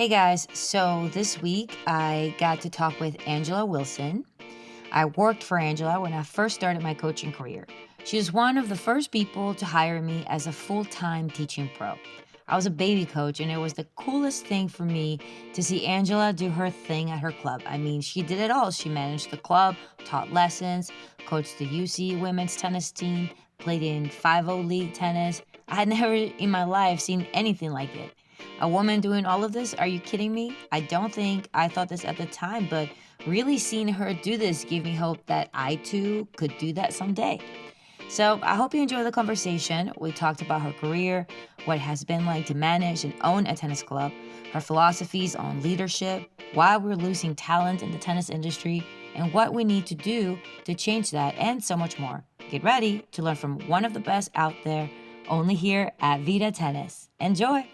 Hey guys, so this week I got to talk with Angela Wilson. I worked for Angela when I first started my coaching career. She was one of the first people to hire me as a full-time teaching pro. I was a baby coach, and it was the coolest thing for me to see Angela do her thing at her club. I mean, she did it all. She managed the club, taught lessons, coached the UC women's tennis team, played in 5-0 league tennis. I had never in my life seen anything like it. A woman doing all of this? Are you kidding me? I don't think I thought this at the time, but really seeing her do this gave me hope that I too could do that someday. So I hope you enjoy the conversation. We talked about her career, what it has been like to manage and own a tennis club, her philosophies on leadership, why we're losing talent in the tennis industry, and what we need to do to change that, and so much more. Get ready to learn from one of the best out there, only here at Vida Tennis. Enjoy!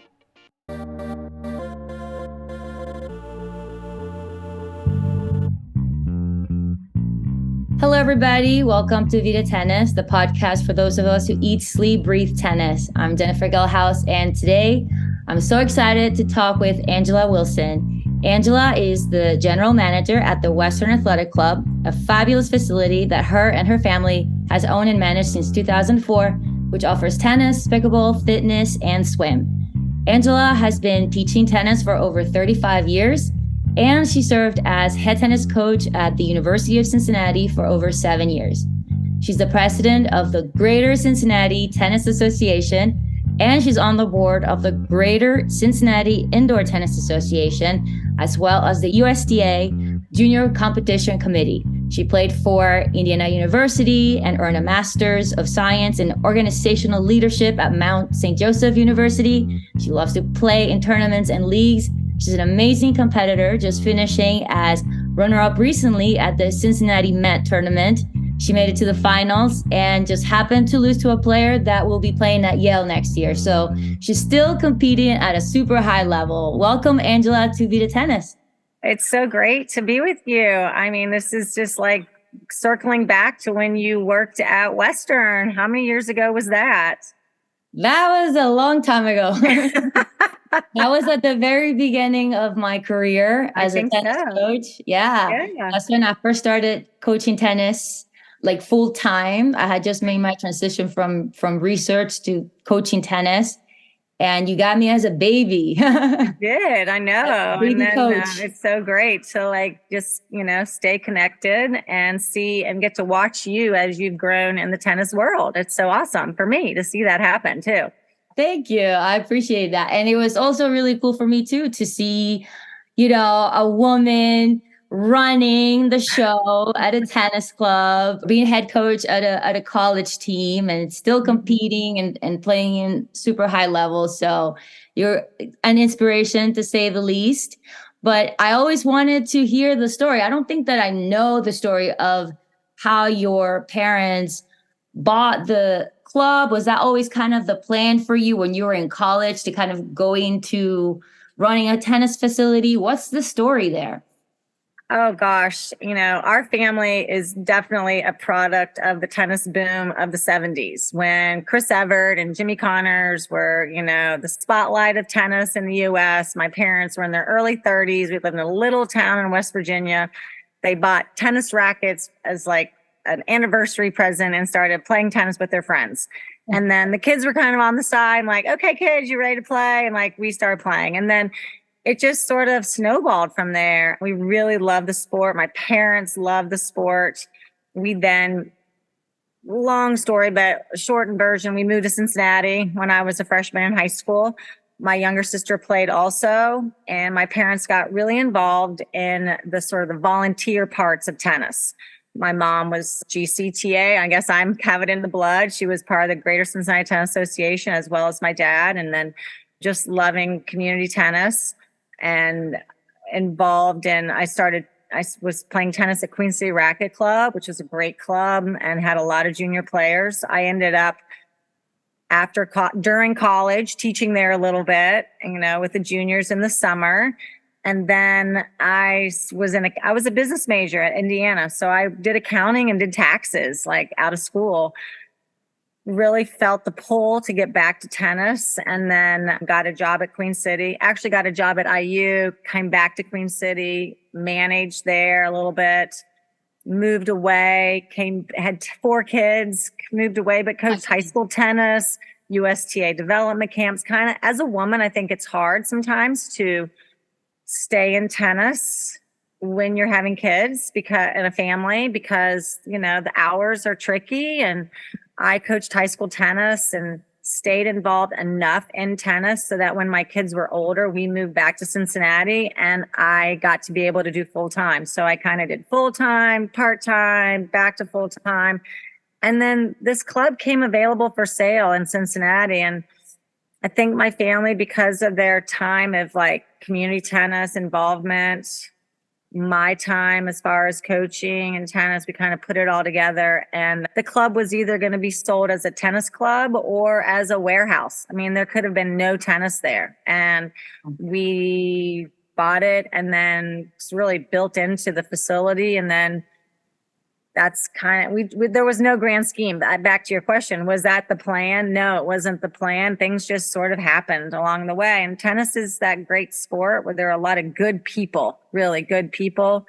Hello, everybody. Welcome to Vida Tennis, the podcast for those of us who eat, sleep, breathe tennis. I'm Jennifer Gellhaus, and today I'm so excited to talk with Angela Wilson. Angela is the general manager at the Western Athletic Club, a fabulous facility that her and her family has owned and managed since 2004, which offers tennis, pickleball, fitness, and swim. Angela has been teaching tennis for over 35 years, and she served as head tennis coach at the University of Cincinnati for over 7 years. She's the president of the Greater Cincinnati Tennis Association, and she's on the board of the Greater Cincinnati Indoor Tennis Association, as well as the USTA Junior Competition Committee. She played for Indiana University and earned a Master's of Science in Organizational Leadership at Mount St. Joseph University. She loves to play in tournaments and leagues. She's an amazing competitor, just finishing as runner-up recently at the Cincinnati Met tournament. She made it to the finals and just happened to lose to a player that will be playing at Yale next year. So she's still competing at a super high level. Welcome, Angela, to Vida Tennis. It's so great to be with you. I mean, this is just like circling back to when you worked at Western. How many years ago was that? That was a long time ago. That was at the very beginning of my career as a tennis coach. Yeah. That's when I first started coaching tennis, like full time. I had just made my transition from research to coaching tennis. And you got me as a baby. I did, I know. Baby and then coach. It's so great to just, stay connected and see and get to watch you as you've grown in the tennis world. It's so awesome for me to see that happen too. Thank you. I appreciate that. And it was also really cool for me too to see, a woman running the show at a tennis club, being head coach at a college team, and still competing and playing in super high levels. So you're an inspiration, to say the least. But I always wanted to hear the story. I don't think that I know the story of how your parents bought the club. Was that always kind of the plan for you when you were in college to kind of go into running a tennis facility? What's the story there? Oh gosh, our family is definitely a product of the tennis boom of the 70s when Chris Evert and Jimmy Connors were, the spotlight of tennis in the US. My parents were in their early 30s. We lived in a little town in West Virginia. They bought tennis rackets as like an anniversary present and started playing tennis with their friends. And then the kids were kind of on the side, like, okay, kids, you ready to play? And we started playing. And then it just sort of snowballed from there. We really loved the sport. My parents loved the sport. We then, long story, but shortened version, we moved to Cincinnati when I was a freshman in high school. My younger sister played also, and my parents got really involved in the sort of the volunteer parts of tennis. My mom was GCTA. I guess I'm have it in the blood. She was part of the Greater Cincinnati Tennis Association, as well as my dad, and then just loving community tennis. And involved in, I was playing tennis at Queen City Racket Club, which was a great club and had a lot of junior players. I ended up during college teaching there a little bit, with the juniors in the summer. And then I was a business major at Indiana. So I did accounting and did taxes, out of school. really felt the pull to get back to tennis, and then got a job at Queen City. Actually got a job at IU, came back to Queen City, managed there a little bit, moved away, had 4 kids, moved away, but coached high school tennis, USTA development camps. Kind of, as a woman, I think it's hard sometimes to stay in tennis when you're having kids because in a family, because, you know, the hours are tricky. And I coached high school tennis and stayed involved enough in tennis so that when my kids were older, we moved back to Cincinnati and I got to be able to do full time. So I kind of did full time, part time, back to full time. And then this club came available for sale in Cincinnati. And I think my family, because of their time of like community tennis involvement, my time as far as coaching and tennis, we kind of put it all together. And the club was either going to be sold as a tennis club or as a warehouse. I mean, there could have been no tennis there. And we bought it and then it's really built into the facility. And then that's kind of, there was no grand scheme. Back to your question, was that the plan? No, it wasn't the plan. Things just sort of happened along the way. And tennis is that great sport where there are a lot of good people, really good people.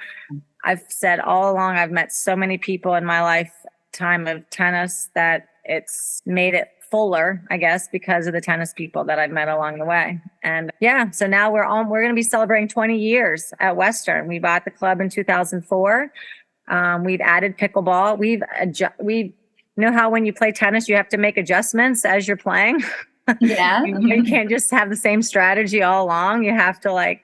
I've said all along, I've met so many people in my lifetime of tennis that it's made it fuller, I guess, because of the tennis people that I've met along the way. And yeah, so now we're going to be celebrating 20 years at Western. We bought the club in 2004. We've added pickleball. We know how when you play tennis, you have to make adjustments as you're playing. Yeah. You can't just have the same strategy all along. You have to like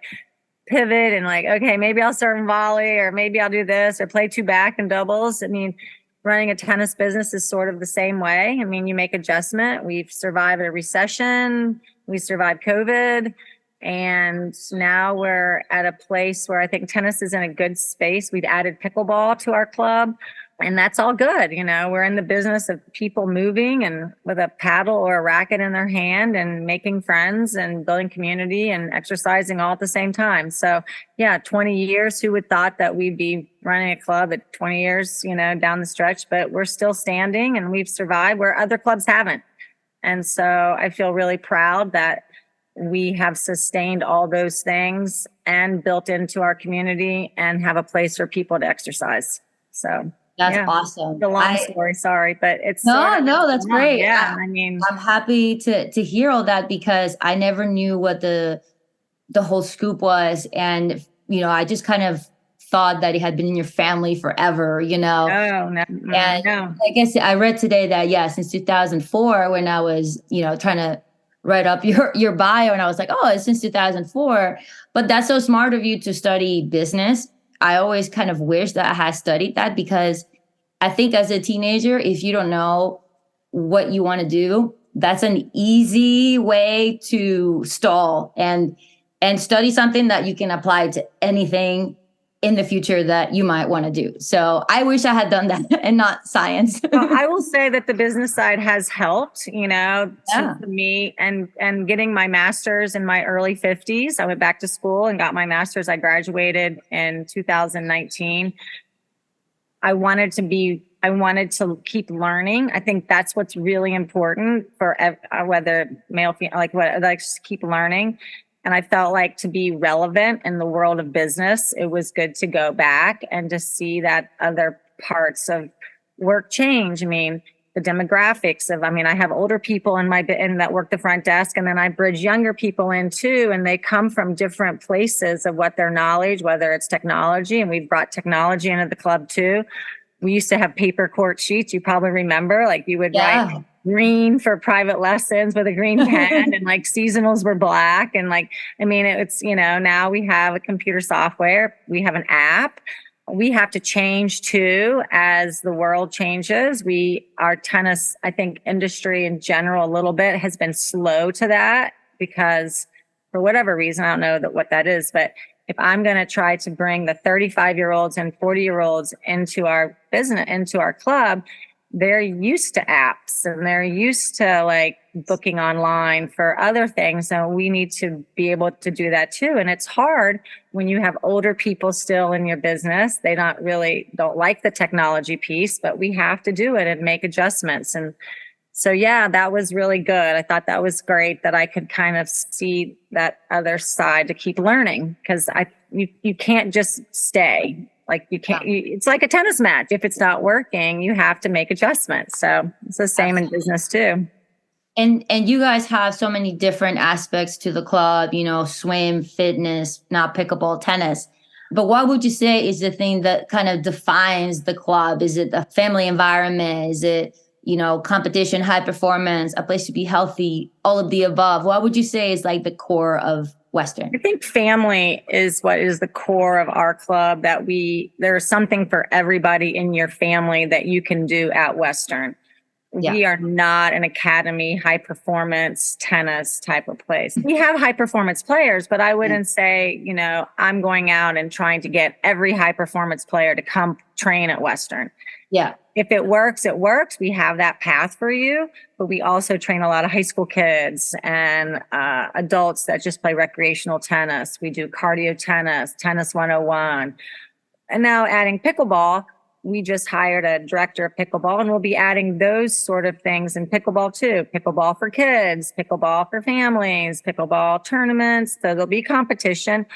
pivot and like, okay, maybe I'll serve and volley, or maybe I'll do this, or play 2 back and doubles. I mean, running a tennis business is sort of the same way. I mean, you make adjustment. We've survived a recession. We survived COVID. And now we're at a place where I think tennis is in a good space. We've added pickleball to our club, and that's all good. You know, we're in the business of people moving and with a paddle or a racket in their hand and making friends and building community and exercising all at the same time. So yeah, 20 years, who would thought that we'd be running a club at 20 years, you know, down the stretch, but we're still standing and we've survived where other clubs haven't. And so I feel really proud that we have sustained all those things and built into our community and have a place for people to exercise. So that's awesome. The long story, sorry, but it's no, that's great. Yeah, I mean, I'm happy to hear all that because I never knew what the whole scoop was, and you know, I just kind of thought that it had been in your family forever, you know. Oh no, and no. I guess I read today that since 2004, when I was, you know, trying to write up your bio, and I was like, oh, it's since 2004. But that's so smart of you to study business. I always kind of wish that I had studied that, because I think as a teenager, if you don't know what you want to do, that's an easy way to stall and study something that you can apply to anything in the future that you might want to do. So I wish I had done that and not science. Well, I will say that the business side has helped, you know, to me, and getting my master's in my early 50s. I went back to school and got my master's. I graduated in 2019. I wanted to keep learning. I think that's what's really important for whether male, female, like just keep learning. And I felt like to be relevant in the world of business, it was good to go back and to see that other parts of work change. I mean, the demographics of, I have older people in that work the front desk, and then I bridge younger people in too. And they come from different places of what their knowledge, whether it's technology, and we've brought technology into the club too. We used to have paper court sheets. You probably remember, like you would write green for private lessons with a green pen, and like seasonals were black. And like, it's, you know, now we have a computer software, we have an app. We have to change too as the world changes. Our tennis, I think, industry in general, a little bit has been slow to that because for whatever reason, I don't know what that is, but if I'm going to try to bring the 35-year-olds and 40-year-olds into our business, into our club, they're used to apps and they're used to like booking online for other things. So we need to be able to do that too. And it's hard when you have older people still in your business. They don't like the technology piece, but we have to do it and make adjustments. And So yeah, that was really good. I thought that was great that I could kind of see that other side to keep learning, because you can't just stay. Like you can't, it's like a tennis match. If it's not working, you have to make adjustments. So it's the same in business too. And you guys have so many different aspects to the club, swim, fitness, not pickleball, tennis. But what would you say is the thing that kind of defines the club? Is it the family environment? Is it, competition, high performance, a place to be healthy, all of the above? What would you say is like the core of Western? I think family is what is the core of our club, that there's something for everybody in your family that you can do at Western. Yeah. We are not an academy, high performance tennis type of place. We have high performance players, but I wouldn't say, I'm going out and trying to get every high performance player to come train at Western. Yeah. If it works, it works. We have that path for you, but we also train a lot of high school kids and adults that just play recreational tennis. We do cardio tennis, tennis 101. And now adding pickleball, we just hired a director of pickleball, and we'll be adding those sort of things in pickleball too. Pickleball for kids, pickleball for families, pickleball tournaments. So there'll be competition.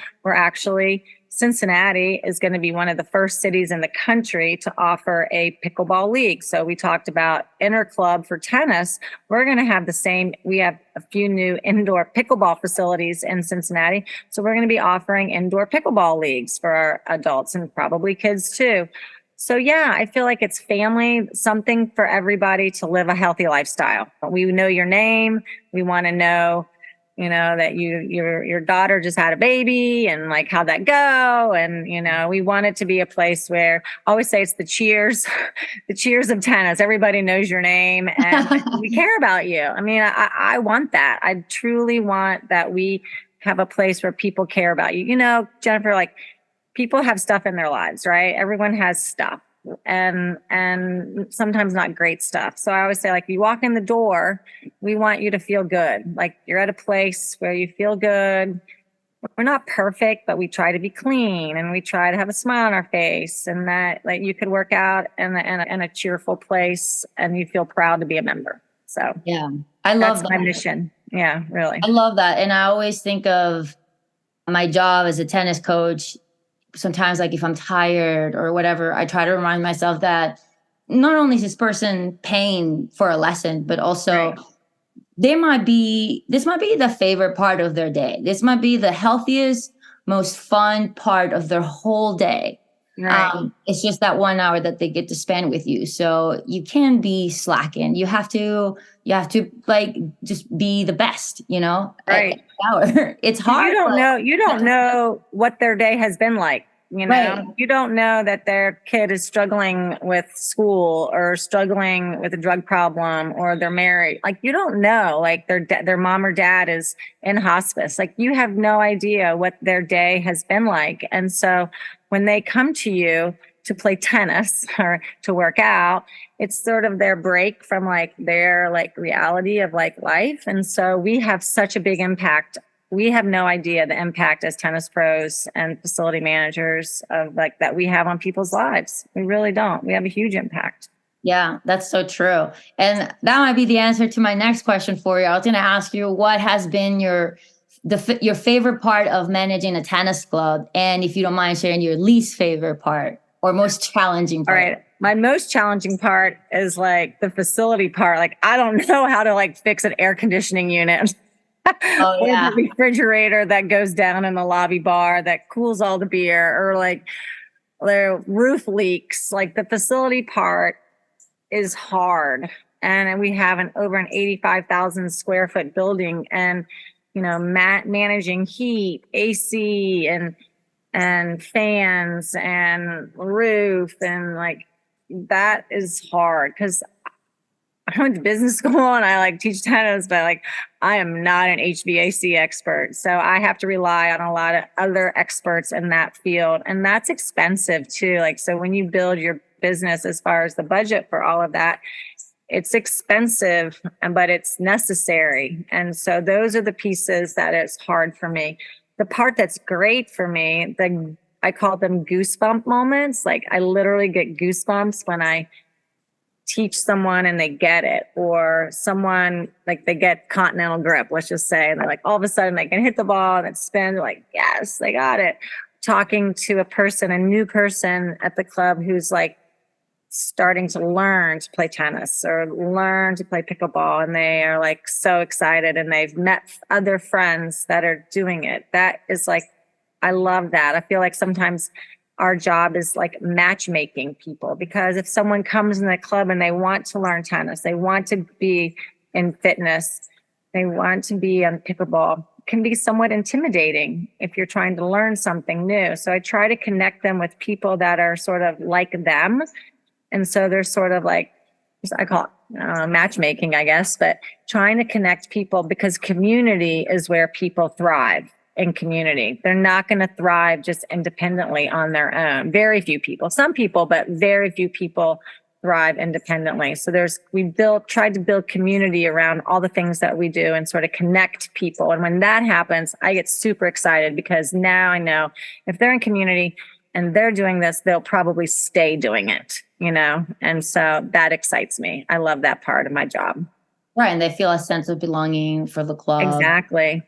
Cincinnati is going to be one of the first cities in the country to offer a pickleball league. So we talked about interclub for tennis. We're going to have the same. We have a few new indoor pickleball facilities in Cincinnati. So we're going to be offering indoor pickleball leagues for our adults and probably kids too. So yeah, I feel like it's family, something for everybody to live a healthy lifestyle. We know your name. We want to know, that your daughter just had a baby and like how'd that go? And, we want it to be a place where I always say it's the cheers, the cheers of tennis. Everybody knows your name and we care about you. I mean, I want that. I truly want that we have a place where people care about you. Jennifer, like, people have stuff in their lives, right? Everyone has stuff and sometimes not great stuff. So I always say, like, you walk in the door, we want you to feel good. Like you're at a place where you feel good. We're not perfect, but we try to be clean and we try to have a smile on our face, and that like you could work out in a cheerful place and you feel proud to be a member. So yeah, I love that's my mission. Yeah, really. I love that. And I always think of my job as a tennis coach. Sometimes, like if I'm tired or whatever, I try to remind myself that not only is this person paying for a lesson, but also this might be the favorite part of their day. This might be the healthiest, most fun part of their whole day. Right. It's just that 1 hour that they get to spend with you. So you can't be slacking. You have to like just be the best, Right. Hour. It's hard. You don't know what their day has been like. Right. You don't know that their kid is struggling with school or struggling with a drug problem, or they're married. Like, you don't know, like their mom or dad is in hospice. Like, you have no idea what their day has been like. And so when they come to you to play tennis or to work out, it's sort of their break from like their like reality of like life. And so we have such a big impact. We have no idea the impact as tennis pros and facility managers of like that we have on people's lives. We really don't. We have a huge impact. Yeah, that's so true. And that might be the answer to my next question for you. I was going to ask you, what has been your favorite part of managing a tennis club? And if you don't mind sharing, your least favorite part or most challenging part. All right. My most challenging part is like the facility part. Like, I don't know how to like fix an air conditioning unit. Oh, yeah. Or the refrigerator that goes down in the lobby bar that cools all the beer, or like the roof leaks. Like, the facility part is hard. And we have over an 85,000 square foot building, and, managing heat, AC and fans and roof, and like, that is hard because I went to business school and I like teach tennis, but like I am not an HVAC expert. So I have to rely on a lot of other experts in that field. And that's expensive too. Like, so when you build your business, as far as the budget for all of that, it's expensive, but it's necessary. And so those are the pieces that it's hard for me. The part that's great for me, I call them goosebump moments. Like, I literally get goosebumps when I teach someone and they get it, or someone like they get continental grip, let's just say, and they're like all of a sudden they can hit the ball and it spins, like, yes, they got it. Talking to a new person at the club who's like starting to learn to play tennis or learn to play pickleball, and they are like so excited and they've met other friends that are doing it. That is like, I love that. I feel like sometimes our job is like matchmaking people, because if someone comes in the club and they want to learn tennis, they want to be in fitness, they want to be on pickleball, it can be somewhat intimidating if you're trying to learn something new. So I try to connect them with people that are sort of like them. And so they're sort of like, I call it matchmaking, I guess, but trying to connect people, because community is where people thrive. In community, they're not going to thrive just independently on their own. Very few people, some people, but very few people thrive independently. So we tried to build community around all the things that we do and sort of connect people. And when that happens, I get super excited, because now I know if they're in community and they're doing this, they'll probably stay doing it, And so that excites me. I love that part of my job. Right. And they feel a sense of belonging for the club. Exactly.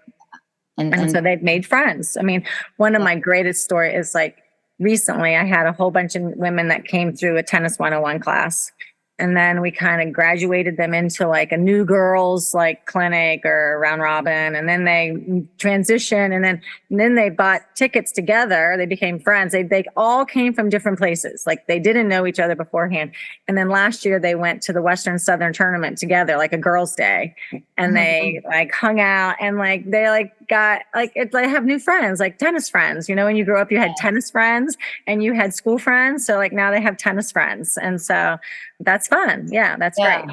And so they've made friends. I mean, one of my greatest stories is like recently I had a whole bunch of women that came through a tennis 101 class. And then we kind of graduated them into like a new girls like clinic or round robin. And then they transitioned, and then they bought tickets together. They became friends. They all came from different places. Like they didn't know each other beforehand. And then last year they went to the Western Southern tournament together, like a girls' day. And they like hung out, and like they like got like it's like have new friends, like tennis friends. When you grew up, you had tennis friends and you had school friends. So like now they have tennis friends. And so that's fun. Yeah, that's great.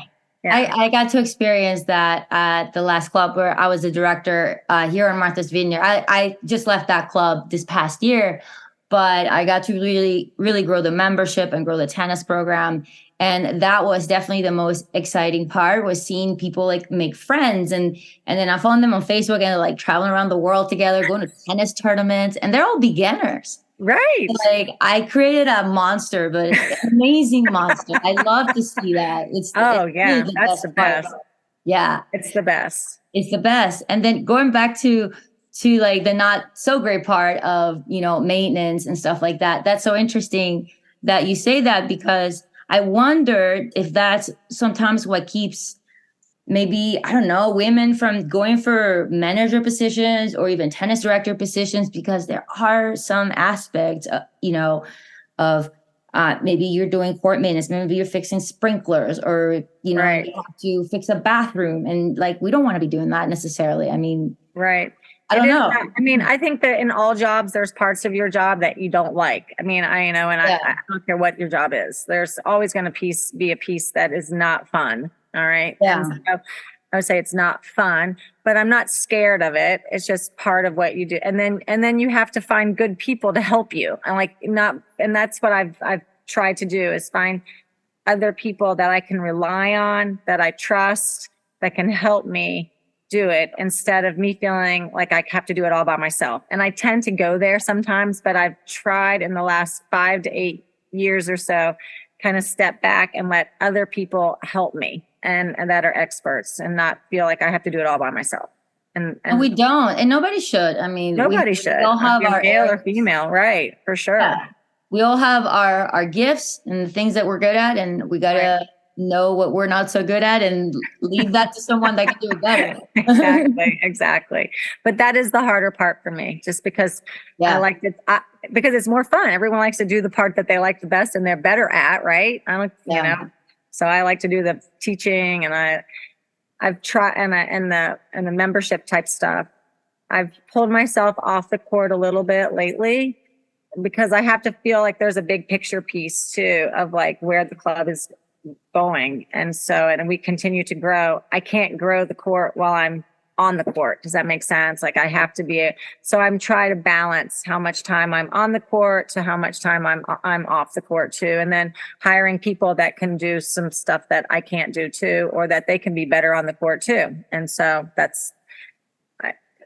Yeah. I got to experience that at the last club where I was a director here in Martha's Vineyard. I just left that club this past year, but I got to really, really grow the membership and grow the tennis program. And that was definitely the most exciting part, was seeing people like make friends. And then I followed them on Facebook, and they're like traveling around the world together, going to tennis tournaments, and they're all beginners. Right. Like I created a monster, but it's an amazing monster. I love to see that. It's that's the best. Yeah. It's the best. It's the best. And then going back to like the not so great part of, maintenance and stuff like that. That's so interesting that you say that, because I wonder if that's sometimes what keeps maybe, I don't know, women from going for manager positions or even tennis director positions, because there are some aspects, of maybe you're doing court maintenance, maybe you're fixing sprinklers, or, right. You have to fix a bathroom. And like, we don't want to be doing that necessarily. I mean, right. I don't know. I think that in all jobs, there's parts of your job that you don't like. I mean, I don't care what your job is. There's always going to be a piece that is not fun. All right. Yeah. And so I would say it's not fun, but I'm not scared of it. It's just part of what you do. And then you have to find good people to help you. And that's what I've tried to do, is find other people that I can rely on, that I trust, that can help me do it, instead of me feeling like I have to do it all by myself. And I tend to go there sometimes, but I've tried in the last 5 to 8 years or so, kind of step back and let other people help me and that are experts, and not feel like I have to do it all by myself. And we don't, and nobody should. I mean, nobody should. We all have our male or female, right? For sure. Yeah. We all have our gifts and the things that we're good at, and we gotta know what we're not so good at and leave that to someone that can do it better. Exactly. But that is the harder part for me, just because I like it, because it's more fun. Everyone likes to do the part that they like the best and they're better at, right? So I like to do the teaching, and I've tried, and the membership type stuff. I've pulled myself off the court a little bit lately, because I have to feel like there's a big picture piece too, of like where the club is going. And we continue to grow. I can't grow the court while I'm on the court. Does that make sense? Like I have to so I'm trying to balance how much time I'm on the court to how much time I'm off the court too. And then hiring people that can do some stuff that I can't do too, or that they can be better on the court too. And so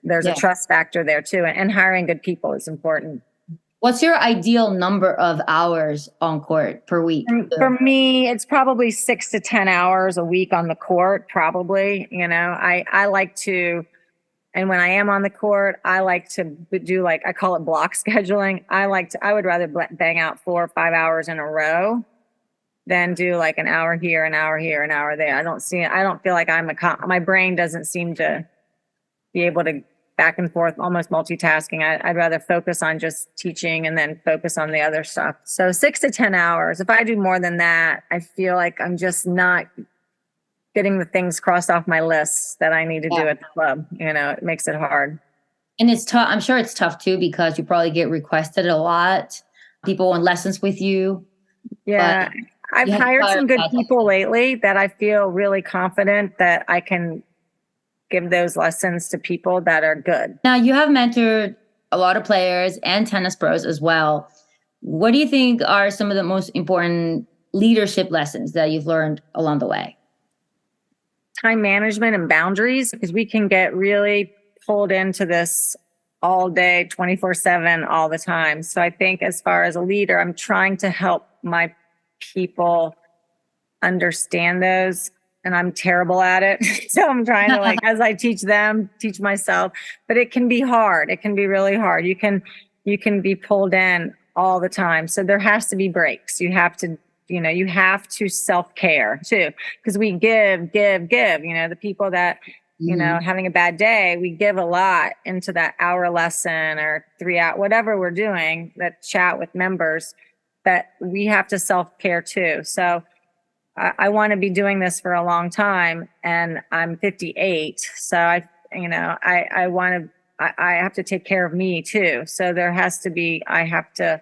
there's a trust factor there too. And hiring good people is important. What's your ideal number of hours on court per week? And for me, it's probably 6 to 10 hours a week on the court, probably. I like to, and when I am on the court, I like to do, like, I call it block scheduling. I would rather bang out 4 or 5 hours in a row than do like an hour here, an hour here, an hour there. I don't feel like my brain doesn't seem to be able to back and forth, almost multitasking. I'd rather focus on just teaching and then focus on the other stuff. So 6 to 10 hours. If I do more than that, I feel like I'm just not getting the things crossed off my list that I need to do at the club. It makes it hard. And it's tough. I'm sure it's tough too, because you probably get requested a lot. People want lessons with you. Yeah. I've hired some good people lately that I feel really confident that I can give those lessons to people that are good. Now, you have mentored a lot of players and tennis pros as well. What do you think are some of the most important leadership lessons that you've learned along the way? Time management and boundaries, because we can get really pulled into this all day, 24/7, all the time. So I think as far as a leader, I'm trying to help my people understand those, and I'm terrible at it. So I'm trying to, like, as I teach them, teach myself, but it can be hard. It can be really hard. You can be pulled in all the time. So there has to be breaks. You have to self-care too, because we give, the people that, having a bad day, we give a lot into that hour lesson or 3 hour, whatever we're doing, that chat with members, that we have to self-care too. So I want to be doing this for a long time, and I'm 58. So I have to take care of me too. So I have to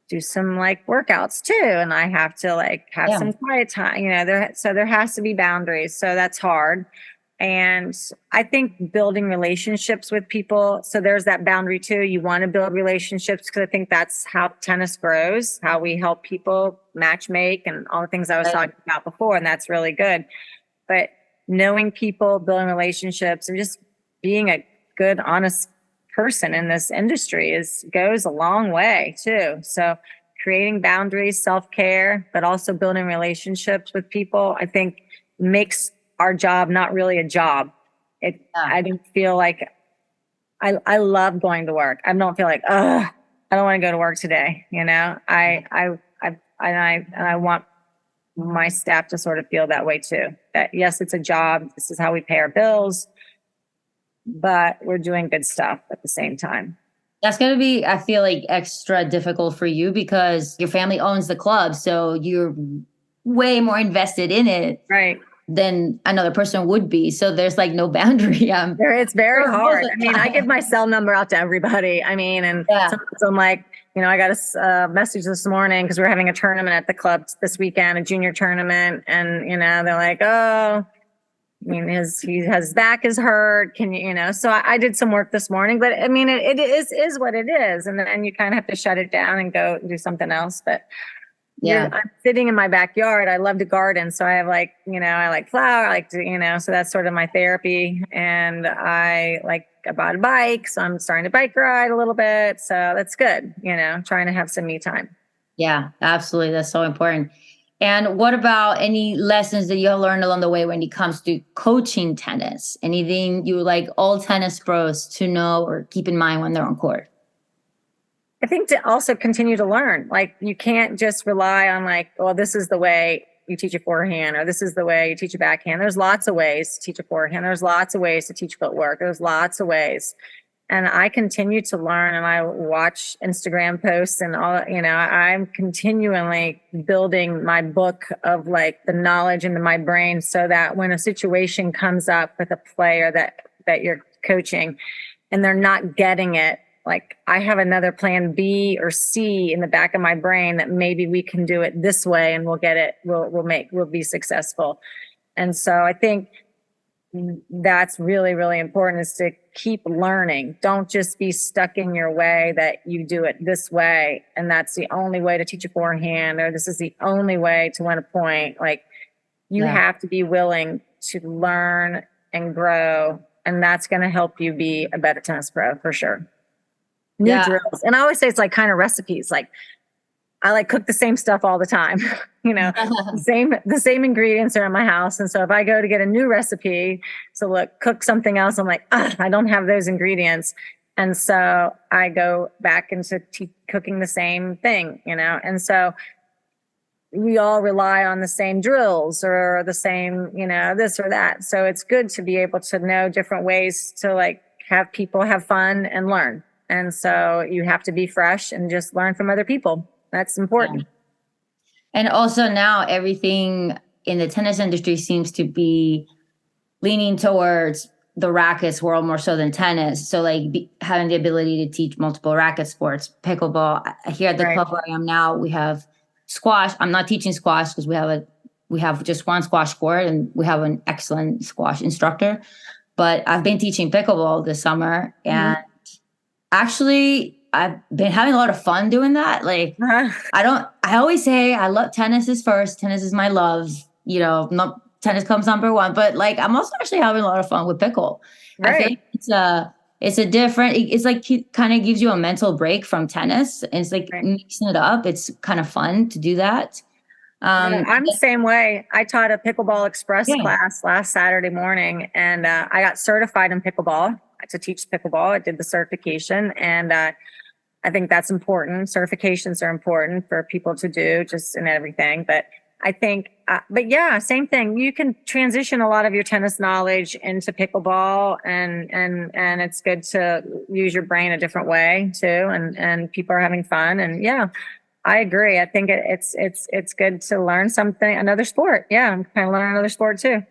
do some like workouts too. And I have to have some quiet time, so there has to be boundaries. So that's hard. And I think building relationships with people. So there's that boundary too. You want to build relationships, because I think that's how tennis grows, how we help people match make and all the things I was talking about before. And that's really good. But knowing people, building relationships, and just being a good, honest person in this industry goes a long way too. So creating boundaries, self-care, but also building relationships with people, I think makes our job not really a job. I don't feel like I love going to work. I don't feel like, I don't want to go to work today. I want my staff to sort of feel that way too. That yes, it's a job. This is how we pay our bills, but we're doing good stuff at the same time. That's going to be, I feel like, extra difficult for you because your family owns the club. So you're way more invested in it. Right. Than another person would be. So there's like no boundary. It's very hard. I mean, I give my cell number out to everybody. I mean, and sometimes I'm like, I got a message this morning because we're having a tournament at the club this weekend, a junior tournament. And, they're like, oh, I mean, his back is hurt. Can you, so I did some work this morning, but I mean, it is what it is. And then you kind of have to shut it down and go do something else. But I'm sitting in my backyard. I love to garden. So I have I like flower. I like to, so that's sort of my therapy. And I bought a bike. So I'm starting to bike ride a little bit. So that's good. Trying to have some me time. Yeah, absolutely. That's so important. And what about any lessons that you have learned along the way when it comes to coaching tennis? Anything you would like all tennis pros to know or keep in mind when they're on court? I think to also continue to learn. You can't just rely on this is the way you teach a forehand, or this is the way you teach a backhand. There's lots of ways to teach a forehand. There's lots of ways to teach footwork. There's lots of ways. And I continue to learn, and I watch Instagram posts and all, I'm continually building my book of the knowledge into my brain, so that when a situation comes up with a player that you're coaching and they're not getting it, I have another plan B or C in the back of my brain that maybe we can do it this way and we'll get it. We'll be successful. And so I think that's really, really important, is to keep learning. Don't just be stuck in your way that you do it this way, and that's the only way to teach a forehand, or this is the only way to win a point. You have to be willing to learn and grow, and that's going to help you be a better tennis pro for sure. new Yeah. drills. And I always say it's like kind of recipes. Like I like cook the same stuff all the time. The same ingredients are in my house. And so if I go to get a new recipe to cook something else, I'm like, I don't have those ingredients. And so I go back into cooking the same thing, and so we all rely on the same drills or the same, this or that. So it's good to be able to know different ways to have people have fun and learn. And so you have to be fresh and just learn from other people. That's important. Yeah. And also now everything in the tennis industry seems to be leaning towards the rackets world more so than tennis. So having the ability to teach multiple racket sports, pickleball. Here at the club where I am now, we have squash. I'm not teaching squash because we have just one squash court and we have an excellent squash instructor. But I've been teaching pickleball this summer, and actually I've been having a lot of fun doing that. I always say I love tennis is first. Tennis is my love. Not tennis comes number one, but I'm also actually having a lot of fun with pickle. Right. I think it's a different, it's kind of gives you a mental break from tennis. And it's mixing it up. It's kind of fun to do that. I'm the same way. I taught a pickleball express class last Saturday morning, and I got certified in pickleball to teach pickleball. I did the certification, and I think that's important. Certifications are important for people to do just in everything. But I think, same thing. You can transition a lot of your tennis knowledge into pickleball, and it's good to use your brain a different way too. And people are having fun, and I agree. I think it's good to learn another sport. Yeah, I'm kind of learning another sport too.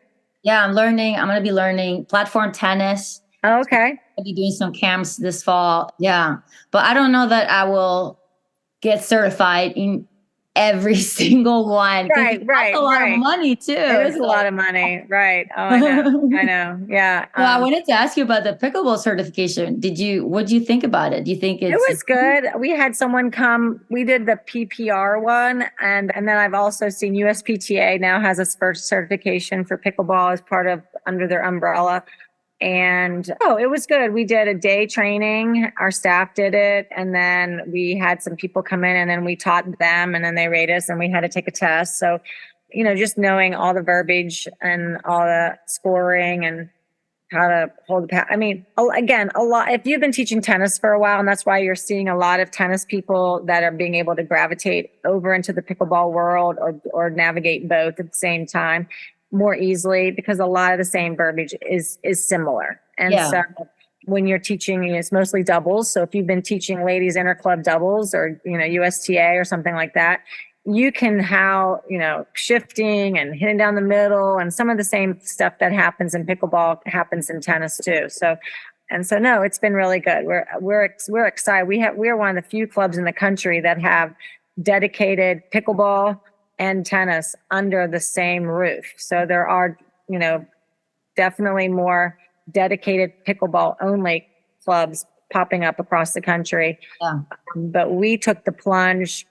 Yeah, I'm going to be learning platform tennis. Oh, okay. I'll be doing some camps this fall. Yeah, but I don't know that I will get certified in every single one. Right. That's a lot of money too. It is a lot of money. Right. Oh, I know. I know. Yeah. Well, I wanted to ask you about the pickleball certification. What do you think about it? Do you think it was good? We had someone come, we did the PPR one. And then I've also seen USPTA now has its first certification for pickleball as under their umbrella. And it was good. We did a day training. Our staff did it. And then we had some people come in and then we taught them and then they rated us and we had to take a test. So, just knowing all the verbiage and all the scoring and how to hold the pad. I mean, again, a lot, if you've been teaching tennis for a while, and that's why you're seeing a lot of tennis people that are being able to gravitate over into the pickleball world or navigate both at the same time more easily, because a lot of the same verbiage is similar. And so when you're teaching, it's mostly doubles. So if you've been teaching ladies interclub doubles or, USTA or something like that, you can shifting and hitting down the middle, and some of the same stuff that happens in pickleball happens in tennis too. So no, it's been really good. We're excited. We are one of the few clubs in the country that have dedicated pickleball and tennis under the same roof. So there are, definitely more dedicated pickleball only clubs popping up across the country. Yeah. But we took the plunge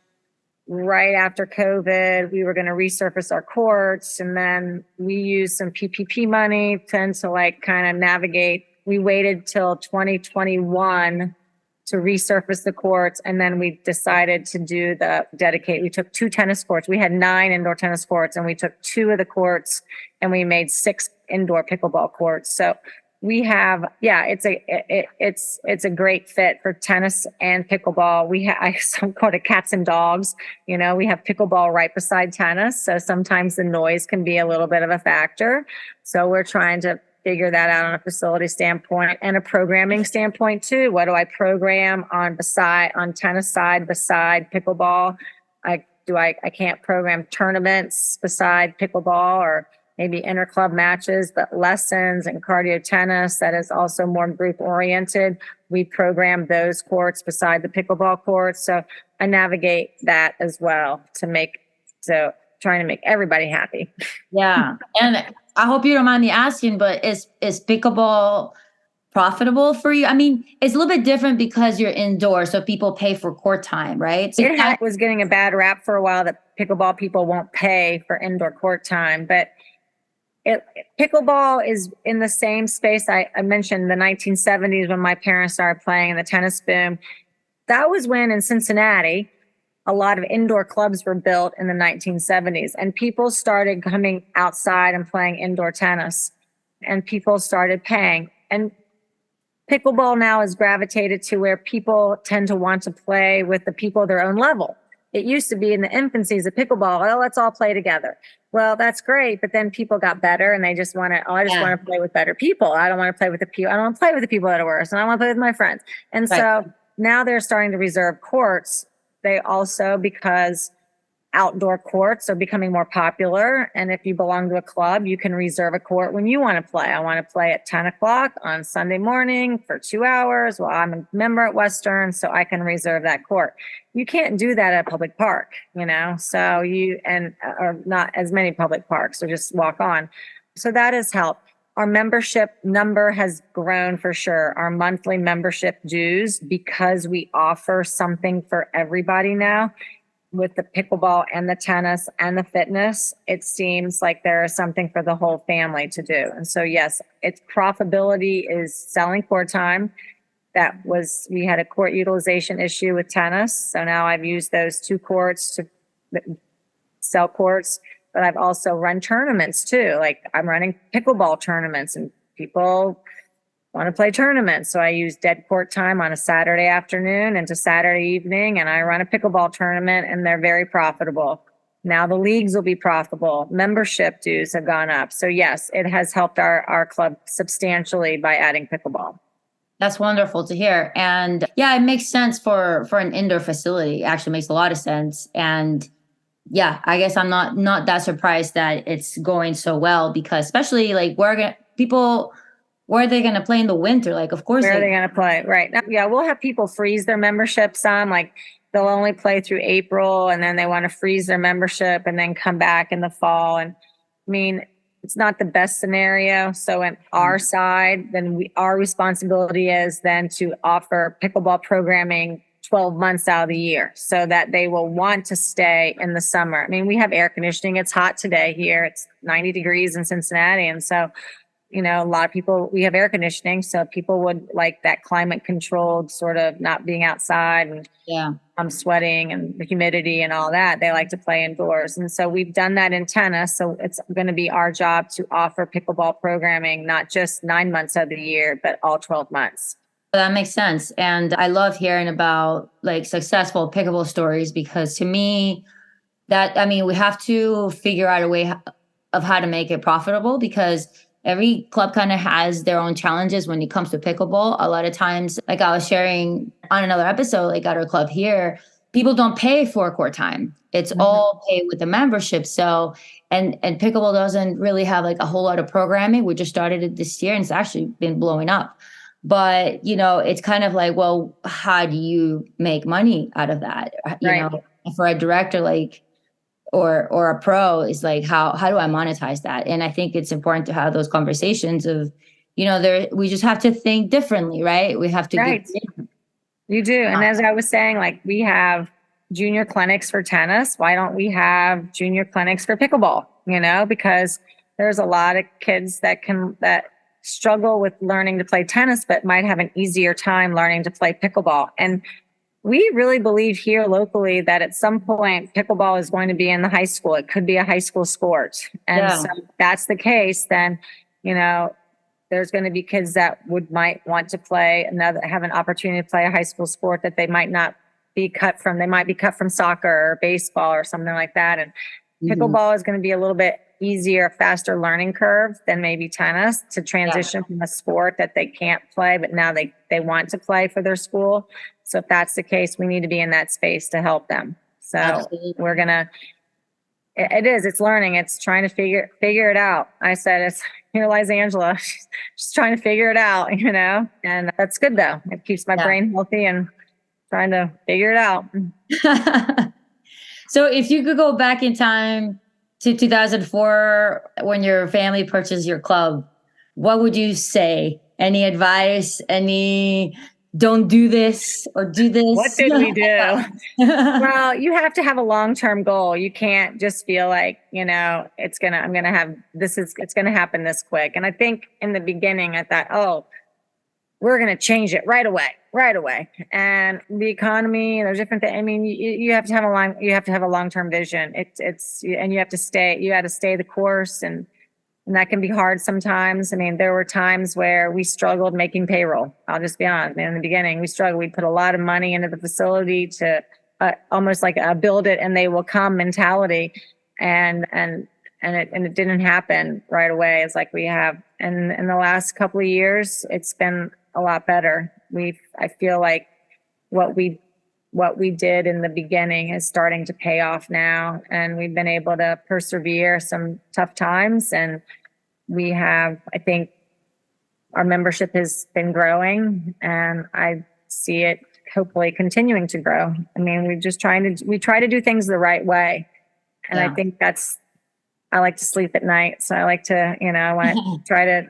right after COVID. We were going to resurface our courts, and then we used some PPP money to kind of navigate. We waited till 2021 to resurface the courts. And then we decided to do we took 2 tennis courts. We had 9 indoor tennis courts, and we took 2 of the courts and we made 6 indoor pickleball courts. So we have, it's a great fit for tennis and pickleball. I call it cats and dogs. We have pickleball right beside tennis. So sometimes the noise can be a little bit of a factor. So we're trying to figure that out on a facility standpoint and a programming standpoint too. What do I program on tennis side beside pickleball? I can't program tournaments beside pickleball, or maybe interclub matches, but lessons and cardio tennis that is also more group oriented. We program those courts beside the pickleball courts. So I navigate that as well trying to make everybody happy. Yeah. And I hope you don't mind me asking, but is pickleball profitable for you? I mean, it's a little bit different because you're indoors, so people pay for court time, right? So it was getting a bad rap for a while that pickleball people won't pay for indoor court time, but pickleball is in the same space. I mentioned the 1970s when my parents started playing in the tennis boom. that was when in Cincinnati, a lot of indoor clubs were built in the 1970s, and people started coming outside and playing indoor tennis, and people started paying. And pickleball now has gravitated to where people tend to want to play with the people their own level. It used to be in the infancies of pickleball, oh, let's all play together. Well, that's great, but then people got better and they just want to, oh, I just want to play with better people. I don't want to play with the people. I don't want to play with the people that are worse, and I want to play with my friends. And so now they're starting to reserve courts. They also, because outdoor courts are becoming more popular. And if you belong to a club, you can reserve a court when you want to play. I want to play at 10 o'clock on Sunday morning for 2 hours. Well, I'm a member at Western, so I can reserve that court. You can't do that at a public park, so or not as many public parks, so just walk on. So that has helped. Our membership number has grown for sure. Our monthly membership dues, because we offer something for everybody now, with the pickleball and the tennis and the fitness, it seems like there is something for the whole family to do. And so, yes, its profitability is selling court time. We had a court utilization issue with tennis. So now I've used those 2 courts to sell courts, but I've also run tournaments too. Like I'm running pickleball tournaments, and people want to play tournaments. So I use dead court time on a Saturday afternoon into Saturday evening, and I run a pickleball tournament, and they're very profitable. Now the leagues will be profitable. Membership dues have gone up. So yes, it has helped our club substantially by adding pickleball. That's wonderful to hear. And yeah, it makes sense for an indoor facility. It actually makes a lot of sense. And yeah, I guess I'm not that surprised that it's going so well, because especially like where are they going to play in the winter? Like, of course. Where are they going to play? Right. Now, yeah, we'll have people freeze their memberships on, like they'll only play through April, and then they want to freeze their membership and then come back in the fall. And I mean, it's not the best scenario. So on our side, then our responsibility is then to offer pickleball programming 12 months out of the year so that they will want to stay in the summer. I mean, we have air conditioning. It's hot today here. It's 90 degrees in Cincinnati. And so, a lot of people, we have air conditioning. So people would like that climate controlled sort of not being outside and I'm sweating and the humidity and all that. They like to play indoors. And so we've done that in tennis. So it's going to be our job to offer pickleball programming, not just 9 months of the year, but all 12 months. That makes sense. And I love hearing about like successful pickleball stories, because to me, we have to figure out a way of how to make it profitable, because every club kind of has their own challenges when it comes to pickleball. A lot of times, like I was sharing on another episode, like at our club here, people don't pay for court time. It's all paid with the membership. So, and pickleball doesn't really have like a whole lot of programming. We just started it this year, and it's actually been blowing up. But, it's kind of like, well, how do you make money out of that? For a director, like, or a pro, is like, how do I monetize that? And I think it's important to have those conversations of, we just have to think differently, right? We have to. Right. You do. And as I was saying, like we have junior clinics for tennis. Why don't we have junior clinics for pickleball? Because there's a lot of kids that struggle with learning to play tennis, but might have an easier time learning to play pickleball. And we really believe here locally that at some point pickleball is going to be in the high school. It could be a high school sport. And so if that's the case, then, there's going to be kids that might want to have an opportunity to play a high school sport that they might not be cut from. They might be cut from soccer or baseball or something like that. And pickleball is going to be a little bit easier, faster learning curve than maybe tennis to transition from a sport that they can't play, but now they want to play for their school. So if that's the case, we need to be in that space to help them. So it's learning. It's trying to figure it out. I said, here lies Angela. She's trying to figure it out, and that's good though. It keeps my brain healthy and trying to figure it out. So if you could go back in time to 2004, when your family purchased your club, what would you say? Any advice? Any don't do this or do this? What did we do? Well, you have to have a long-term goal. You can't just feel like, it's going to happen this quick. And I think in the beginning I thought, we're going to change it right away. And the economy, there's different things. I mean, you have to have a long-term vision. And you have to stay the course, and that can be hard sometimes. I mean, there were times where we struggled making payroll. I'll just be honest. In the beginning, we struggled. We put a lot of money into the facility to almost like a build it and they will come mentality. And it didn't happen right away. It's like we have, and in the last couple of years, it's been a lot better. I feel like what we did in the beginning is starting to pay off now, and we've been able to persevere some tough times. And I think our membership has been growing, and I see it hopefully continuing to grow. I mean, we try to do things the right way. And I think I like to sleep at night. So I like to, I want to try to,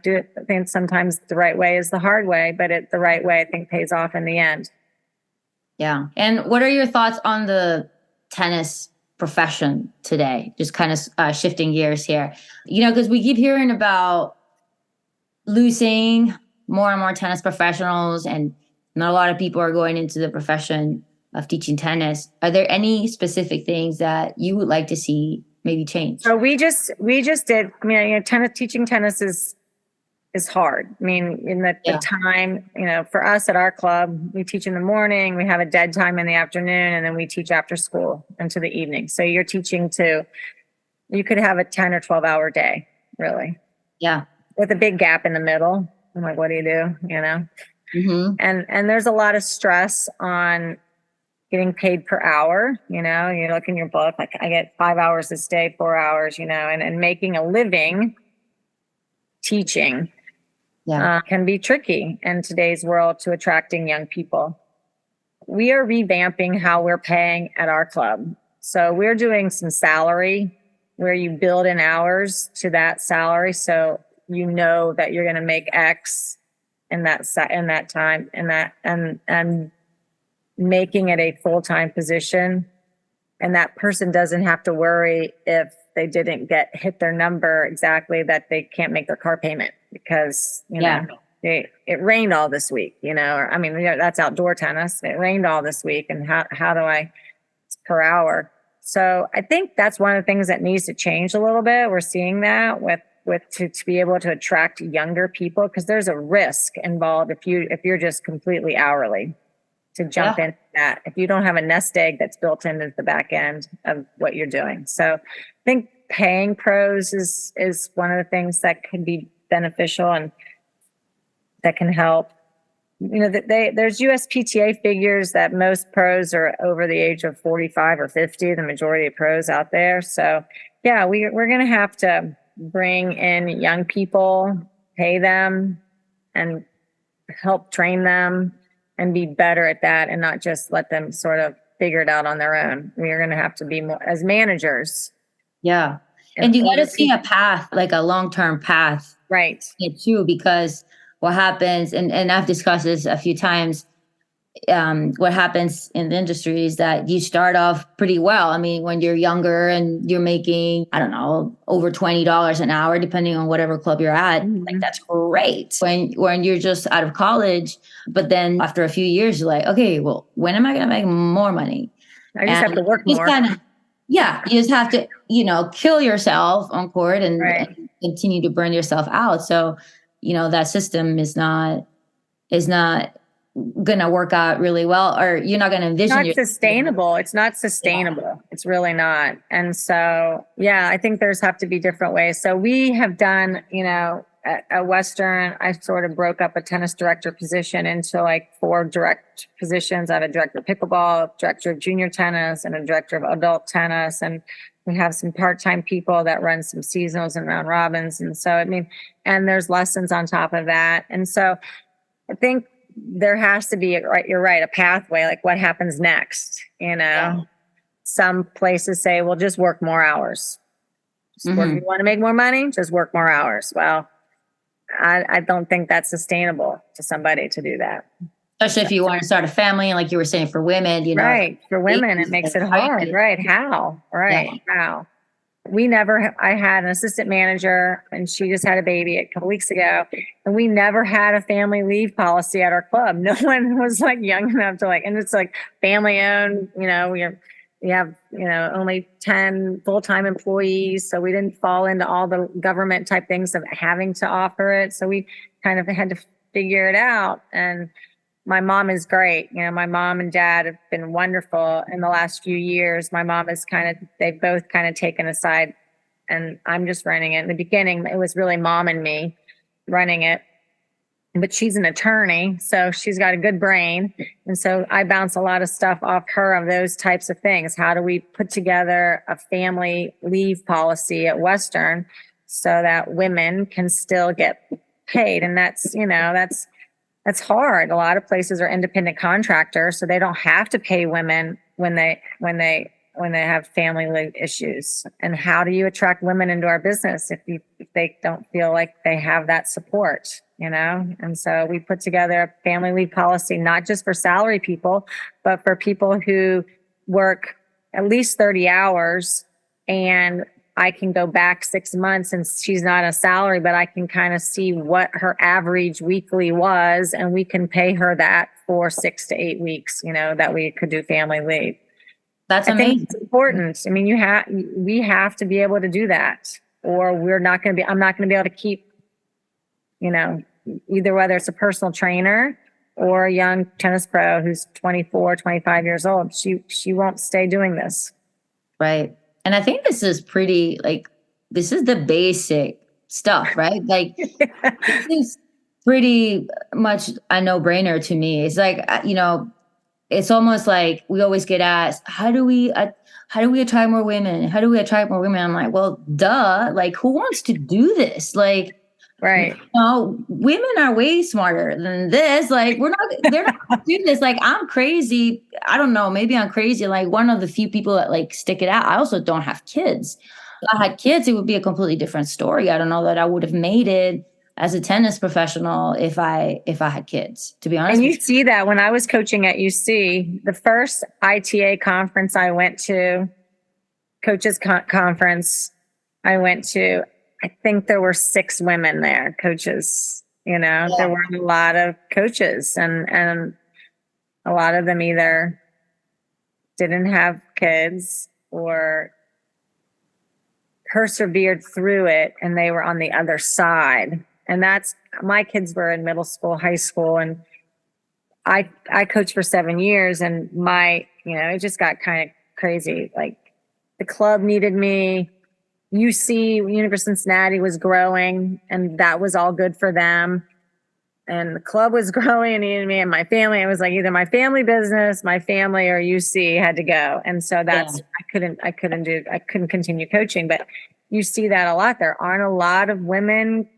do it. I think sometimes the right way is the hard way, but the right way, I think, pays off in the end. Yeah. And what are your thoughts on the tennis profession today? Just kind of shifting gears here, because we keep hearing about losing more and more tennis professionals, and not a lot of people are going into the profession of teaching tennis. Are there any specific things that you would like to see maybe change? So we just did. I mean, teaching tennis is hard. I mean, in the time, for us at our club, we teach in the morning, we have a dead time in the afternoon, and then we teach after school into the evening. So you're teaching you could have a 10 or 12-hour day, really. Yeah. With a big gap in the middle. I'm like, what do you do? Mm-hmm. And there's a lot of stress on getting paid per hour. You look in your book, like I get 5 hours this day, 4 hours, and making a living teaching can be tricky in today's world to attracting young people. We are revamping how we're paying at our club. So we're doing some salary where you build in hours to that salary. So that you're going to make X in that time, and making it a full-time position. And that person doesn't have to worry if they didn't hit their number exactly, that they can't make their car payment because, it rained all this week, that's outdoor tennis. It rained all this week. And how do it's per hour. So I think that's one of the things that needs to change a little bit. We're seeing that to be able to attract younger people, because there's a risk involved if you're just completely hourly to jump into that, if you don't have a nest egg that's built into the back end of what you're doing. So I think paying pros is one of the things that can be beneficial and that can help. There's USPTA figures that most pros are over the age of 45 or 50, the majority of pros out there. So we're going to have to bring in young people, pay them, and help train them and be better at that, and not just let them sort of figure it out on their own. We're going to have to be more as managers. Yeah. And you got to see a path, like a long-term path. Right. Too, because what happens, and I've discussed this a few times, what happens in the industry is that you start off pretty well. I mean, when you're younger and you're making, I don't know, over $20 an hour, depending on whatever club you're at, like that's great. When you're just out of college, but then after a few years, you're like, okay, well, when am I going to make more money? I just have to work more. You just have to, kill yourself on court and continue to burn yourself out. So, that system is not going to work out really well, or you're not going to envision it's sustainable. It's not sustainable. Yeah. It's really not. And so, I think there's have to be different ways. So we have done, at Western, I sort of broke up a tennis director position into like 4 direct positions. I have a director of pickleball, director of junior tennis, and a director of adult tennis. And we have some part-time people that run some seasonals and round robins. And so, and there's lessons on top of that. And so I think there has to be, you're right, a pathway, like what happens next, Some places say, well, just work more hours. If you want to make more money, just work more hours. Well, I don't think that's sustainable to somebody to do that. Especially if you want to start a family, and like you were saying, for women, Right. For women, it makes it hard. Right. How? Right. Yeah. How? I had an assistant manager and she just had a baby a couple weeks ago, and we never had a family leave policy at our club. No one was like young enough to and it's like family owned, we have, only 10 full-time employees. So we didn't fall into all the government type things of having to offer it. So we kind of had to figure it out. And my mom is great. My mom and dad have been wonderful in the last few years. My mom is they've both kind of taken a side, and I'm just running it. In the beginning, it was really mom and me running it, but she's an attorney, so she's got a good brain. And so I bounce a lot of stuff off her of those types of things. How do we put together a family leave policy at Western so that women can still get paid? And that's hard. A lot of places are independent contractors, so they don't have to pay women when they have family leave issues. And how do you attract women into our business if they don't feel like they have that support, And so we put together a family leave policy, not just for salary people, but for people who work at least 30 hours, and I can go back 6 months and she's not a salary, but I can kind of see what her average weekly was, and we can pay her that for 6 to 8 weeks, that we could do family leave. That's amazing. I think it's important. I mean, we have to be able to do that, or I'm not going to be able to keep, either whether it's a personal trainer or a young tennis pro who's 24, 25 years old, she won't stay doing this. Right. And I think this is this is the basic stuff, right? This is pretty much a no-brainer to me. It's it's almost like we always get asked, how do we attract more women? How do we attract more women? I'm like, well, duh. Who wants to do this? Right. Women are way smarter than this. They're not doing this. I'm crazy. I don't know. Maybe I'm crazy. One of the few people that stick it out. I also don't have kids. If I had kids, it would be a completely different story. I don't know that I would have made it as a tennis professional if I had kids, to be honest. And you see that when I was coaching at UC, the first ITA conference I went to, coaches conference I went to, I think there were 6 women there, coaches. Yeah. There were a lot of coaches, and a lot of them either didn't have kids or persevered through it, and they were on the other side. And my kids were in middle school, high school, and I coached for 7 years, and it just got kind of crazy. The club needed me. UC, University of Cincinnati, was growing, and that was all good for them. And the club was growing and needed me, and my family, it was either my family business, my family, or UC had to go. And so I couldn't continue coaching. But you see that a lot. There aren't a lot of women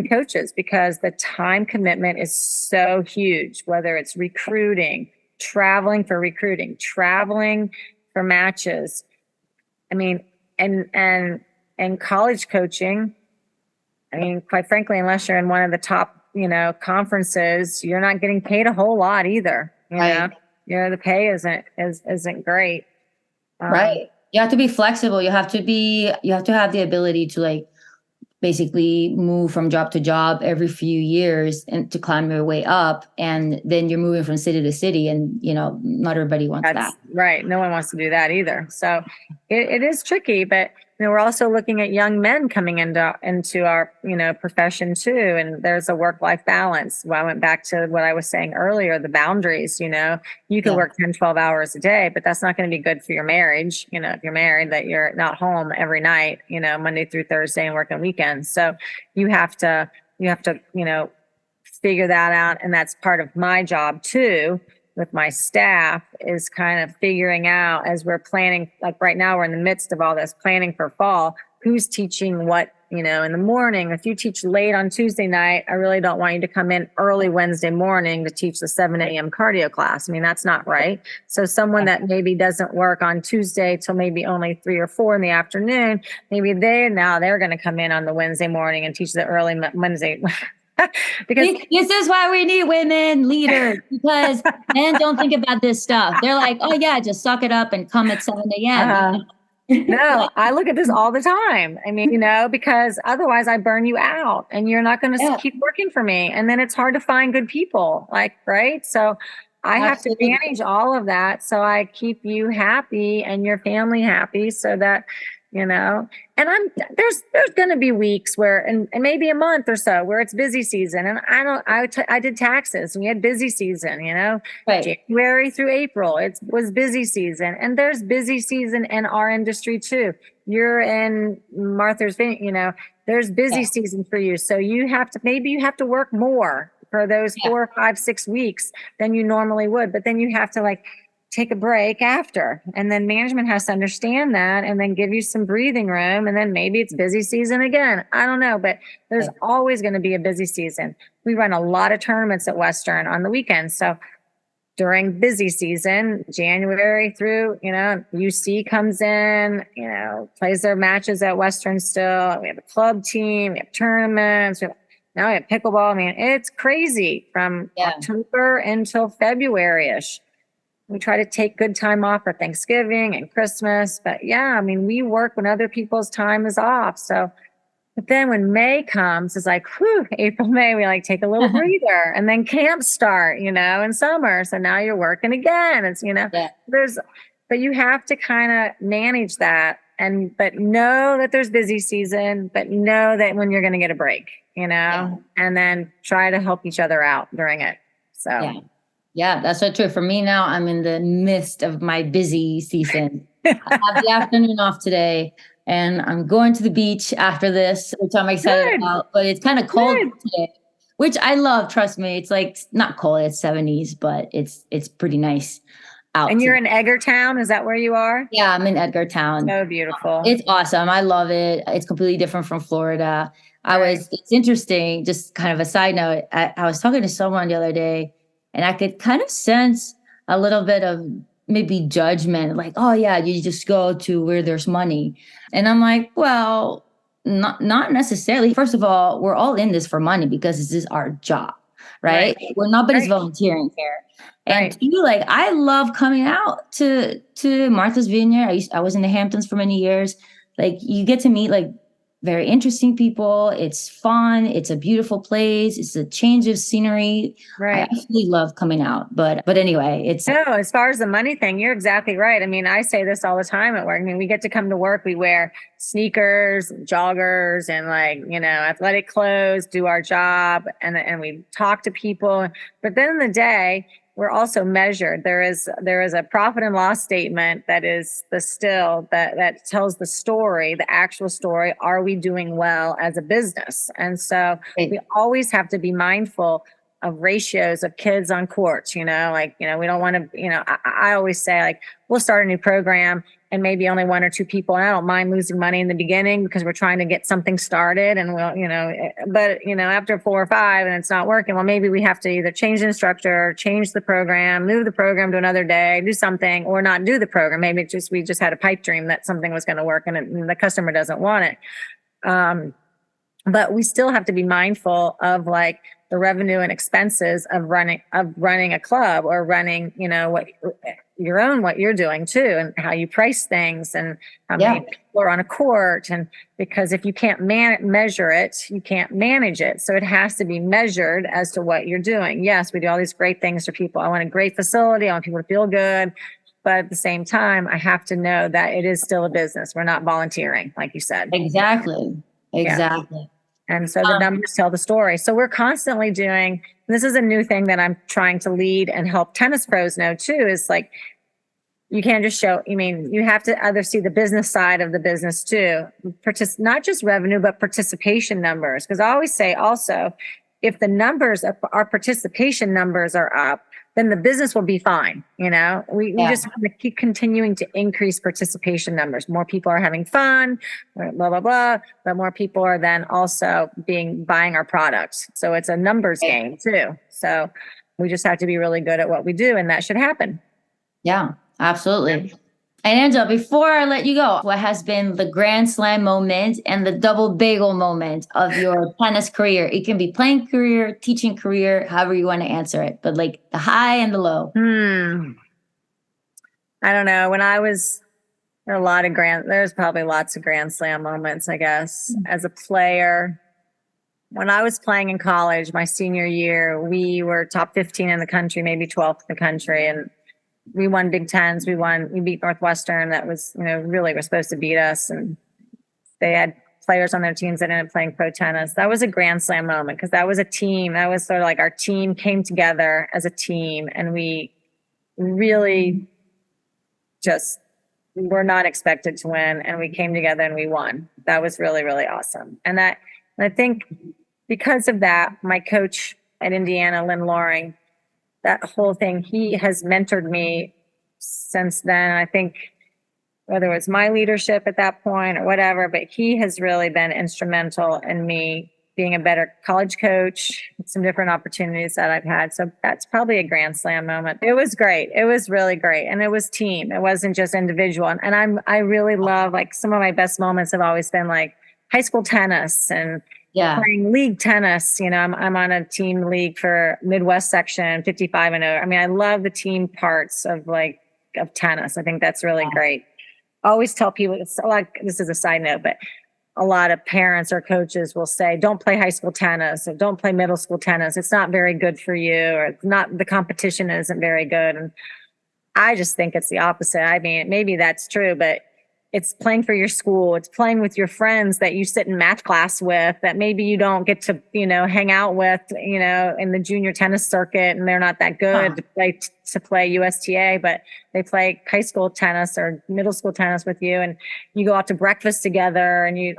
coaches because the time commitment is so huge, whether it's recruiting, traveling for matches. I mean, and college coaching, quite frankly, unless you're in one of the top, conferences, you're not getting paid a whole lot either. Right. The pay isn't great. Right. You have to be flexible. You have to have the ability to basically move from job to job every few years and to climb your way up. And then you're moving from city to city, and, not everybody wants that. Right. No one wants to do that either. So it is tricky, but we're also looking at young men coming into our, profession too. And there's a work-life balance. Well, I went back to what I was saying earlier, the boundaries, you can work 10, 12 hours a day, but that's not going to be good for your marriage. If you're married, that you're not home every night, Monday through Thursday and working weekends. So you have to, figure that out. And that's part of my job too, with my staff, is kind of figuring out, as we're planning, right now we're in the midst of all this planning for fall, who's teaching what, in the morning. If you teach late on Tuesday night, I really don't want you to come in early Wednesday morning to teach the 7 a.m. cardio class. That's not right. So someone that maybe doesn't work on Tuesday till maybe only 3 or 4 in the afternoon, maybe they're going to come in on the Wednesday morning and teach the early Wednesday. Because this is why we need women leaders, because men don't think about this stuff. They're like, oh yeah, just suck it up and come at 7 a.m. No, I look at this all the time. I mean, because otherwise I burn you out and you're not going to Yeah, keep working for me. And then it's hard to find good people, like, right? So I have to absolutely. manage all of that. So I keep you happy and your family happy so that, you know, and there's going to be weeks where, and maybe a month or so where it's busy season. And I did taxes and we had busy season, Right. January through April, it was busy season. And there's busy season in our industry too. You're in Martha's Vineyard, there's busy Yeah. season for you. So maybe you have to work more for those Yeah. 4, 5, 6 weeks than you normally would. But then you have to take a break after. And then management has to understand that and then give you some breathing room. And then maybe it's busy season again. I don't know, but there's always going to be a busy season. We run a lot of tournaments at Western on the weekends. So during busy season, January through, UC comes in, plays their matches at Western still. We have a club team, we have tournaments. Now we have pickleball. I mean, it's crazy from October until February-ish. We try to take good time off for Thanksgiving and Christmas. But yeah, I mean, we work when other people's time is off. So, but then when May comes, it's like, whew, April, May, we take a little breather. And then camps start, in summer. So now you're working again. It's, Yeah. but you have to kind of manage that. But know that there's busy season, but know that when you're going to get a break, and then try to help each other out during it. So. Yeah. Yeah, that's so true. For me now, I'm in the midst of my busy season. I have the afternoon off today, and I'm going to the beach after this, which I'm excited about. But it's kind of cold today, which I love. Trust me, it's not cold; it's 70s, but it's pretty nice out. And you're in Edgartown? Is that where you are? Yeah, I'm in Edgartown. So beautiful. It's awesome. I love it. It's completely different from Florida. It's interesting. Just kind of a side note. I was talking to someone the other day. And I could kind of sense a little bit of maybe judgment, like, oh, yeah, you just go to where there's money. And I'm like, well, not necessarily. First of all, we're all in this for money because this is our job, right? We're nobody's volunteering here. And two, I love coming out to Martha's Vineyard. I was in the Hamptons for many years. You get to meet very interesting people. It's fun. It's a beautiful place. It's a change of scenery. I absolutely love coming out. But anyway, as far as the money thing, you're exactly right. I mean, I say this all the time at work. I mean, we get to come to work. We wear sneakers, joggers, and athletic clothes, do our job, and we talk to people. But then in the day, we're also measured. There is a profit and loss statement that is that tells the story, the actual story. Are we doing well as a business? And so we always have to be mindful of ratios of kids on courts. We don't want to. I always say we'll start a new program and maybe only 1 or 2 people. And I don't mind losing money in the beginning because we're trying to get something started. And but after 4 or 5 and it's not working, well, maybe we have to either change the instructor, change the program, move the program to another day, do something, or not do the program. Maybe we just had a pipe dream that something was going to work and the customer doesn't want it. But we still have to be mindful of the revenue and expenses of running a club or running, what you're doing too, and how you price things and how many people are on a court. And because if you can't measure it, you can't manage it. So it has to be measured as to what you're doing. Yes, we do all these great things for people. I want a great facility. I want people to feel good. But at the same time, I have to know that it is still a business. We're not volunteering, like you said. Exactly. Yeah. And so the numbers tell the story. So we're constantly doing, this is a new thing that I'm trying to lead and help tennis pros know too, is you can't just show, you have to either see the business side of the business too, not just revenue, but participation numbers. Because I always say also, if the numbers, our participation numbers are up, then the business will be fine. We just have to keep continuing to increase participation numbers. More people are having fun, blah, blah, blah, but more people are then also buying our products. So it's a numbers game too. So we just have to be really good at what we do, and that should happen. Yeah, absolutely. And Angela, before I let you go, what has been the Grand Slam moment and the double bagel moment of your tennis career? It can be playing career, teaching career, however you want to answer it, but the high and the low. I don't know. When I was There's probably lots of Grand Slam moments, I guess, as a player. When I was playing in college, my senior year, we were top 15 in the country, maybe 12th in the country. And we won Big Tens. We beat Northwestern. That was, really were supposed to beat us. And they had players on their teams that ended up playing pro tennis. That was a Grand Slam moment because that was a team. That was sort of like our team came together as a team. And we really just were not expected to win. And we came together and we won. That was really, really awesome. And I think because of that, my coach at Indiana, Lynn Loring, that whole thing, he has mentored me since then. I think whether it was my leadership at that point or whatever, but he has really been instrumental in me being a better college coach, some different opportunities that I've had. So that's probably a Grand Slam moment. It was great. It was really great. And it was team. It wasn't just individual. And I really love, like, some of my best moments have always been like high school tennis and playing league tennis. I'm on a team league for Midwest section, 55 and over. I mean, I love the team parts of tennis. I think that's really great. I always tell people, it's like, this is a side note, but a lot of parents or coaches will say, don't play high school tennis or don't play middle school tennis. It's not very good for you, or the competition isn't very good. And I just think it's the opposite. I mean, maybe that's true, but it's playing for your school. It's playing with your friends that you sit in math class with that maybe you don't get to, hang out with, in the junior tennis circuit, and they're not that good to play USTA, but they play high school tennis or middle school tennis with you, and you go out to breakfast together, and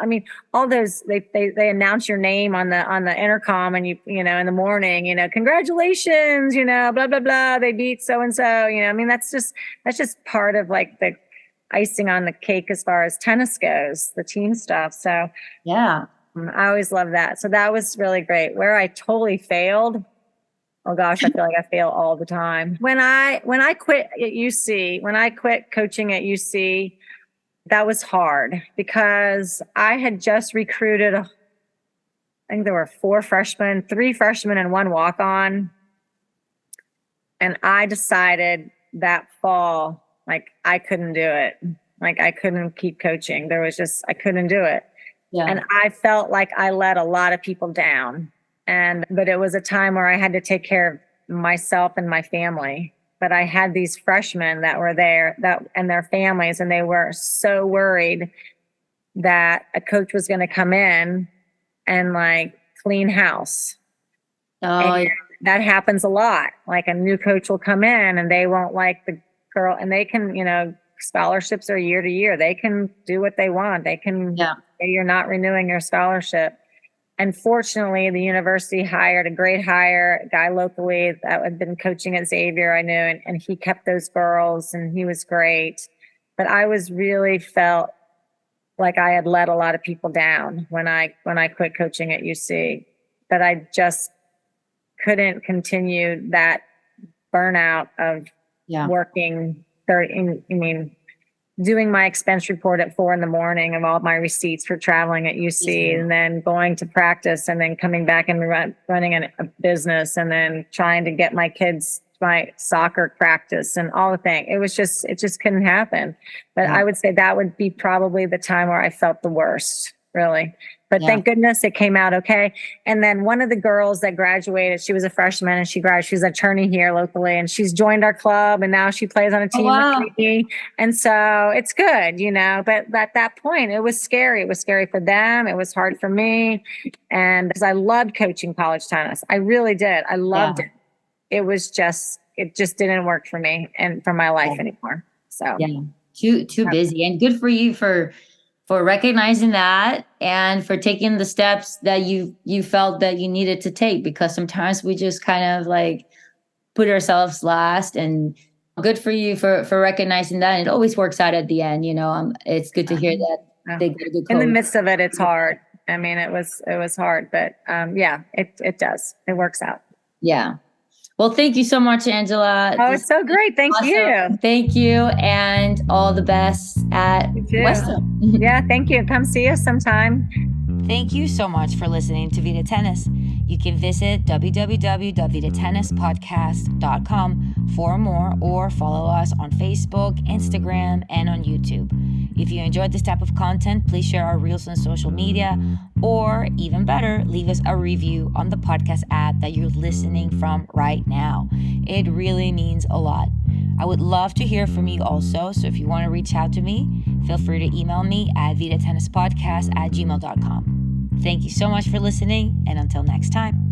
all those, they announce your name on the intercom, and in the morning, congratulations, blah, blah, blah, they beat so and so, that's just part of like the icing on the cake as far as tennis goes, the team stuff. So yeah, I always love that. So that was really great. Where I totally failed, oh gosh, I feel like I fail all the time. When I quit at UC, when I quit coaching at UC, that was hard because I had just recruited, I think there were 4 freshmen, 3 freshmen and 1 walk-on. And I decided that fall, like, I couldn't do it. Like, I couldn't keep coaching. I couldn't do it. Yeah. And I felt like I let a lot of people down. But it was a time where I had to take care of myself and my family. But I had these freshmen that were there and their families, and they were so worried that a coach was going to come in and like clean house. Oh, and that happens a lot. Like, a new coach will come in and they won't like the girl, and they can, scholarships are year to year. They can do what they want. They can say you're not renewing your scholarship. And fortunately, the university hired a great hire, a guy locally that had been coaching at Xavier, I knew, and he kept those girls, and he was great. But I really felt like I had let a lot of people down when I quit coaching at UC. But I just couldn't continue that burnout of working 30, doing my expense report at 4 a.m. of all my receipts for traveling at UC, and then going to practice, and then coming back and running a business, and then trying to get my kids my soccer practice and all the things. It just couldn't happen. But I would say that would be probably the time where I felt the worst, really. But thank goodness it came out okay. And then one of the girls that graduated, she was a freshman, and she graduated. She's an attorney here locally, and she's joined our club, and now she plays on a team with me. And so it's good, But at that point, it was scary. It was scary for them. It was hard for me, and because I loved coaching college tennis, I really did. I loved it. It just didn't work for me and for my life anymore. So too busy. And good for you for recognizing that and for taking the steps that you felt that you needed to take, because sometimes we just kind of like put ourselves last. And good for you for recognizing that. And it always works out at the end. It's good to hear that they get a good coach. In the midst of it, it's hard. I mean, it was hard, but it does. It works out. Yeah. Well, thank you so much, Angela. Oh, it's so great. Thank you. Thank you. And all the best at Western. Yeah, thank you. Come see us sometime. Thank you so much for listening to Vida Tennis. You can visit www.vidatennispodcast.com for more, or follow us on Facebook, Instagram, and on YouTube. If you enjoyed this type of content, please share our reels on social media, or even better, leave us a review on the podcast app that you're listening from right now. It really means a lot. I would love to hear from you also, so if you want to reach out to me, feel free to email me at vidatennispodcast@gmail.com. Thank you so much for listening, and until next time.